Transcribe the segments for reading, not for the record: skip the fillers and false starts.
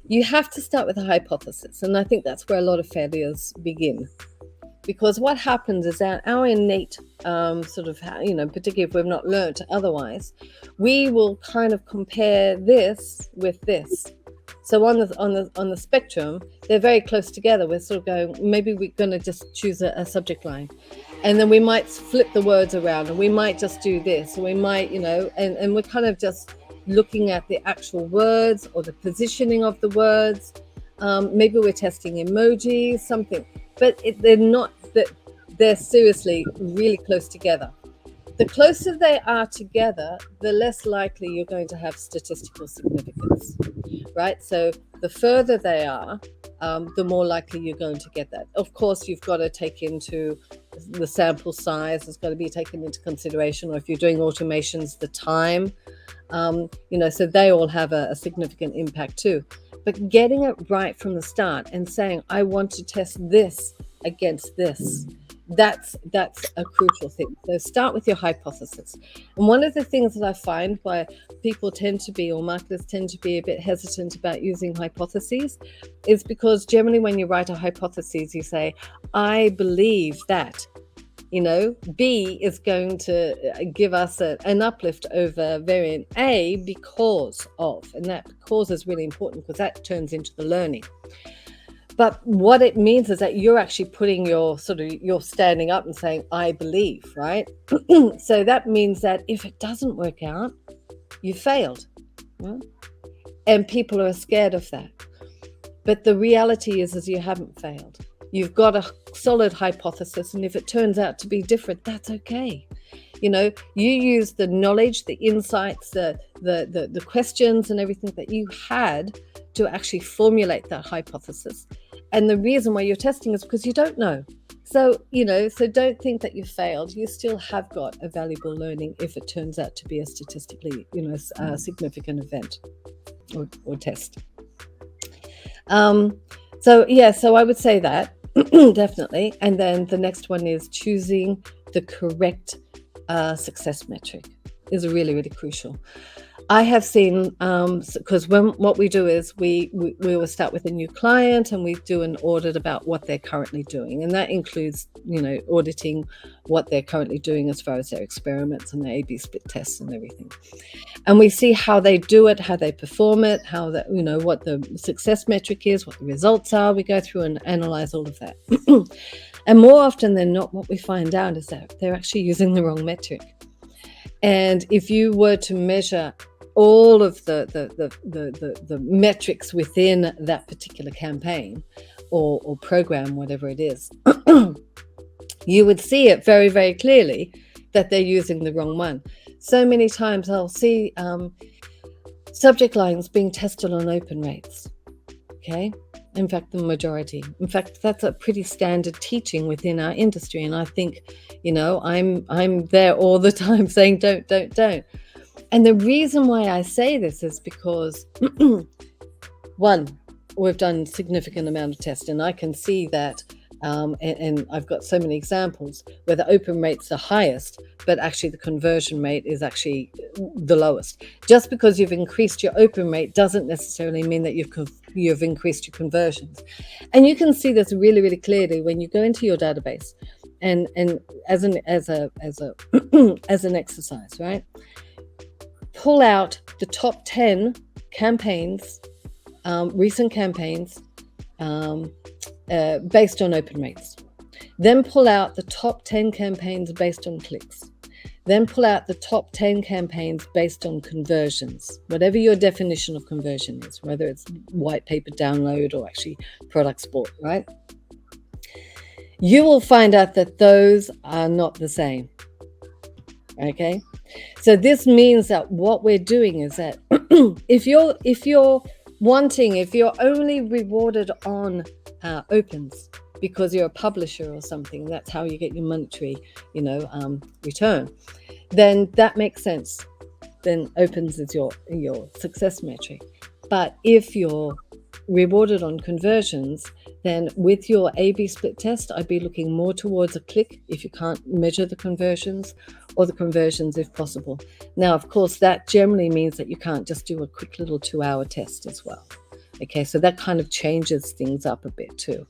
You have to start with a hypothesis, and I think that's where a lot of failures begin. Because what happens is that our innate particularly if we've not learned otherwise, we will kind of compare this with this. So on the spectrum, they're very close together. We're sort of going, maybe we're going to just choose a subject line, and then we might flip the words around, and we might just do this, or we might, and we're kind of just looking at the actual words or the positioning of the words. Maybe we're testing emojis, something, but they're not. They're seriously really close together. The closer they are together, the less likely you're going to have statistical significance, right? So the further they are, the more likely you're going to get that. Of course, you've got to take into the sample size has got to be taken into consideration, or if you're doing automations, the time, so they all have a significant impact too. But getting it right from the start and saying, I want to test this against this, that's a crucial thing. So start with your hypothesis. And one of the things that I find why people tend to be, or marketers tend to be, a bit hesitant about using hypotheses is because generally when you write a hypothesis, you say, I believe that, B is going to give us an uplift over variant A because of, and that because is really important because that turns into the learning. But what it means is that you're actually putting you're standing up and saying, I believe, right? So that means that if it doesn't work out, you failed. Yeah? And people are scared of that. But the reality is you haven't failed. You've got a solid hypothesis, and if it turns out to be different, that's okay. You use the knowledge, the insights, the questions and everything that you had to actually formulate that hypothesis. And the reason why you're testing is because you don't know. So, so don't think that you failed. You still have got a valuable learning if it turns out to be a statistically, significant event or test. So I would say that definitely. And then the next one is choosing the correct success metric is really, really crucial. I have seen, because what we do is we will start with a new client and we do an audit about what they're currently doing. And that includes, auditing what they're currently doing as far as their experiments and their A/B split tests and everything. And we see how they do it, how they perform it, how that, what the success metric is, what the results are. We go through and analyze all of that. And more often than not, what we find out is that they're actually using the wrong metric. And if you were to measure all of the metrics within that particular campaign or program, whatever it is, you would see it very, very clearly that they're using the wrong one. So many times I'll see subject lines being tested on open rates. Okay. In fact, the majority. In fact, that's a pretty standard teaching within our industry. And I think, I'm there all the time saying, don't. And the reason why I say this is because, one, we've done a significant amount of tests, and I can see that, and I've got so many examples where the open rate's the highest, but actually the conversion rate is actually the lowest. Just because you've increased your open rate doesn't necessarily mean that you've increased your conversions. And you can see this really, really clearly when you go into your database and as an exercise, right? Pull out the top 10 campaigns, recent campaigns, based on open rates. Then pull out the top 10 campaigns based on clicks. Then pull out the top 10 campaigns based on conversions, whatever your definition of conversion is, whether it's white paper download or actually product bought, right? You will find out that those are not the same. Okay? So this means that what we're doing is that if you're only rewarded on opens because you're a publisher or something, that's how you get your monetary, return, then that makes sense. Then opens is your success metric. But if you're rewarded on conversions, then with your A/B split test, I'd be looking more towards a click if you can't measure the conversions, or the conversions if possible. Now, of course, that generally means that you can't just do a quick little 2-hour test as well. Okay, so that kind of changes things up a bit too.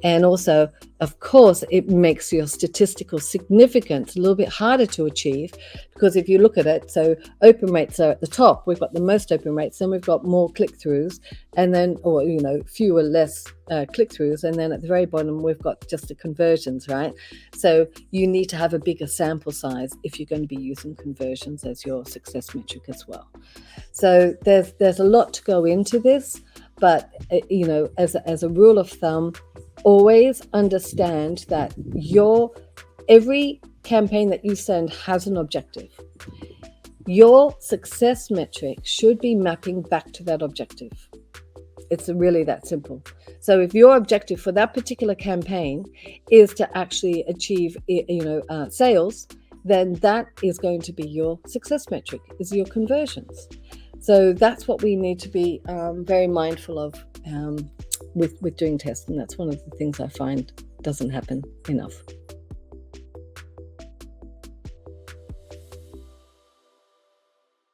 And also, of course, it makes your statistical significance a little bit harder to achieve, because if you look at it, so open rates are at the top, we've got the most open rates, then we've got more click-throughs, and then, or, fewer less click-throughs, and then at the very bottom, we've got just the conversions, right? So you need to have a bigger sample size if you're going to be using conversions as your success metric as well. So there's a lot to go into this, but as a rule of thumb, always understand that every campaign that you send has an objective. Your success metric should be mapping back to that objective. It's really that simple. So if your objective for that particular campaign is to actually achieve sales, then that is going to be your success metric, is your conversions. So that's what we need to be very mindful of with doing tests, and that's one of the things I find doesn't happen enough.